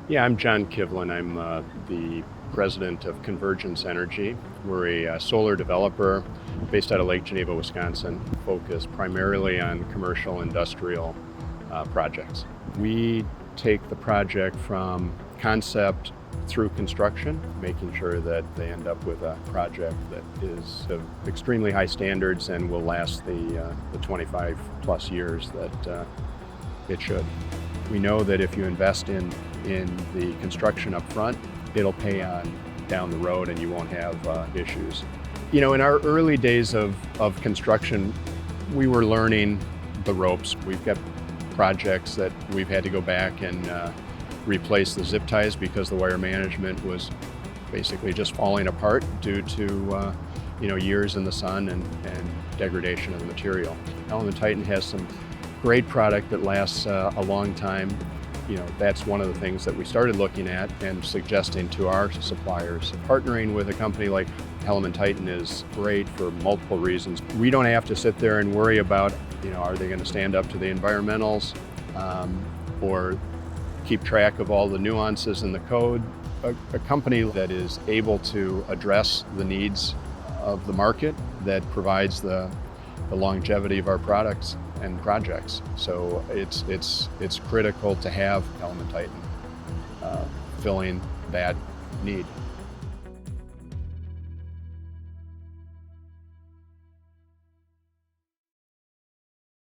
Yeah, I'm John Kivlin. I'm the president of Convergence Energy. We're a solar developer based out of Lake Geneva, Wisconsin, focused primarily on commercial industrial projects. We take the project from concept through construction, making sure that they end up with a project that is of extremely high standards and will last the 25 plus years that it should. We know that if you invest in the construction up front, it'll pay on down the road and you won't have issues. You know, in our early days of construction, we were learning the ropes. We've got projects that we've had to go back and replace the zip ties because the wire management was basically just falling apart due to years in the sun and degradation of the material. Element Titan has some great product that lasts a long time. You know, that's one of the things that we started looking at and suggesting to our suppliers. Partnering with a company like Element Titan is great for multiple reasons. We don't have to sit there and worry about, are they going to stand up to the environmentals or keep track of all the nuances in the code. A company that is able to address the needs of the market, that provides the longevity of our products and projects. So it's critical to have Element Titan filling that need.